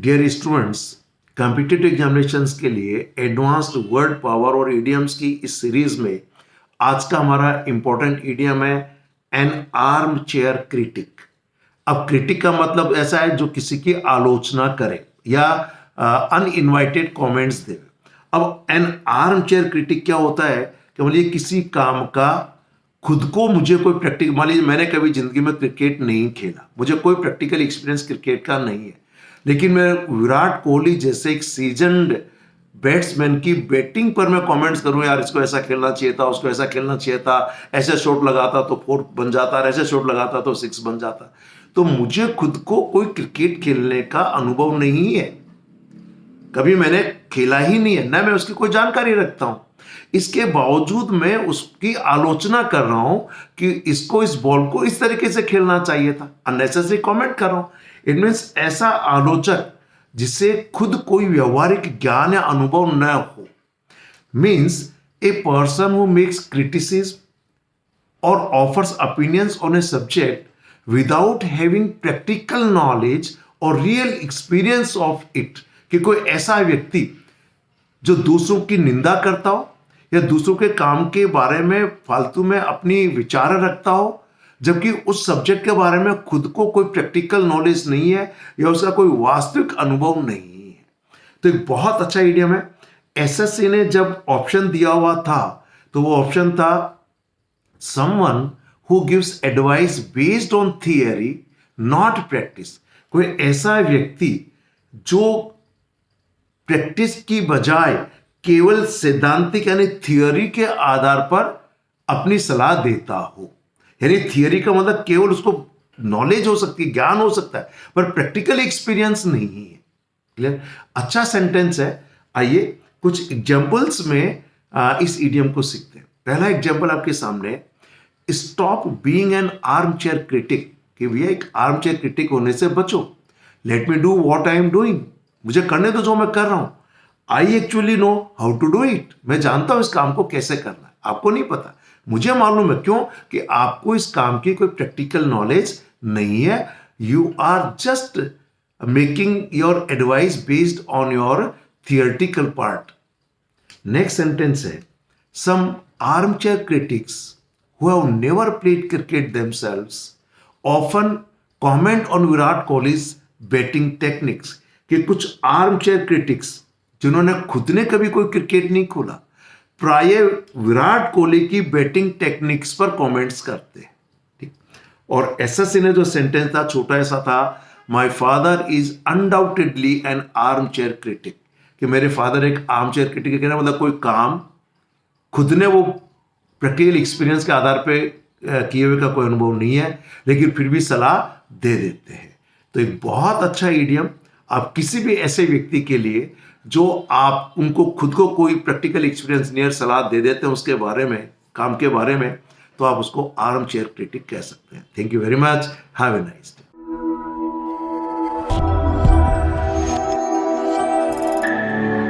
Dear students, competitive examinations के लिए advanced word power और इडियम्स की इस सीरीज में आज का हमारा इंपॉर्टेंट इडियम है एन आर्म चेयर क्रिटिक। अब क्रिटिक का मतलब ऐसा है जो किसी की आलोचना करे या अनइनवाइटेड कमेंट्स दे। अब एन आर्म चेयर क्रिटिक क्या होता है कि मान लीजिए किसी काम का खुद को मुझे कोई प्रैक्टिकल, मान लीजिए मैंने कभी जिंदगी में क्रिकेट नहीं खेला, मुझे कोई प्रैक्टिकल एक्सपीरियंस क्रिकेट का नहीं है, लेकिन मैं विराट कोहली जैसे एक सीजन्ड बैट्समैन की बैटिंग पर मैं कमेंट्स करूं, यार इसको ऐसा खेलना चाहिए था, उसको ऐसा खेलना चाहिए था, ऐसे शॉट लगाता तो 4 बन जाता, ऐसे शॉट लगाता तो 6 बन जाता। तो मुझे खुद को कोई क्रिकेट खेलने का अनुभव नहीं है, कभी मैंने खेला ही नहीं है, ना मैं उसकी कोई जानकारी रखता हूं। इसके बावजूद मैं उसकी आलोचना कर रहा हूं कि इसको, इस बॉल को इस तरीके से खेलना चाहिए था, अननेसेसरी कमेंट कर रहा हूं। इट मीन्स ऐसा आलोचक जिसे खुद कोई व्यवहारिक ज्ञान या अनुभव न हो, means a person who makes criticism और offers opinions on a subject without having practical knowledge और रियल एक्सपीरियंस ऑफ इट। कि कोई ऐसा व्यक्ति जो दूसरों की निंदा करता हो या दूसरों के काम के बारे में फालतू में अपनी विचार रखता हो, जबकि उस सब्जेक्ट के बारे में खुद को कोई प्रैक्टिकल नॉलेज नहीं है या उसका कोई वास्तविक अनुभव नहीं है। तो एक बहुत अच्छा इडियम है। एसएससी ने जब ऑप्शन दिया हुआ था तो वो ऑप्शन था someone who gives advice based on theory not practice. कोई ऐसा व्यक्ति जो प्रैक्टिस की बजाय केवल सैद्धांतिक यानी थियरी के आधार पर अपनी सलाह देता हो। यानी थियरी का मतलब केवल उसको नॉलेज हो सकती है, ज्ञान हो सकता है, पर प्रैक्टिकल एक्सपीरियंस नहीं है। क्लियर? अच्छा सेंटेंस है। आइए कुछ एग्जांपल्स में इस इडियम को सीखते हैं। पहला एग्जांपल आपके सामने, stop being an armchair critic. कि भैया एक आर्म चेयर क्रिटिक होने से बचो। Let me do what I am doing. मुझे करने दो जो मैं कर रहा हूं। I actually know how to do it. मैं जानता हूं इस काम को कैसे करना है, आपको नहीं पता, मुझे मालूम है। क्यों? कि आपको इस काम की कोई प्रैक्टिकल नॉलेज नहीं है। You are just making your advice based on your theoretical part. Next sentence है, some armchair critics who have never played cricket themselves often comment on Virat Kohli's batting techniques. कि कुछ आर्म चेयर क्रिटिक्स जिन्होंने खुद ने कभी कोई क्रिकेट नहीं खोला, प्राय विराट कोहली की बैटिंग टेक्निक्स पर कमेंट्स करते हैं। ठीक। और एसएससी ने जो सेंटेंस था छोटा ऐसा था, my father is undoubtedly N armchair critic. कि मेरे फादर एक आर्म चेयर क्रिटिक, कहना मतलब कोई काम खुद ने वो प्रैक्टिकल एक्सपीरियंस के आधार पे किए हुए का कोई अनुभव नहीं है, लेकिन फिर भी सलाह दे देते हैं। तो एक बहुत अच्छा इडियम आप किसी भी ऐसे व्यक्ति के लिए जो आप उनको खुद को कोई प्रैक्टिकल एक्सपीरियंस नहीं है, सलाह दे देते हैं उसके बारे में, काम के बारे में, तो आप उसको आर्म चेयर क्रिटिक कह सकते हैं। Thank you very much. Have a nice day.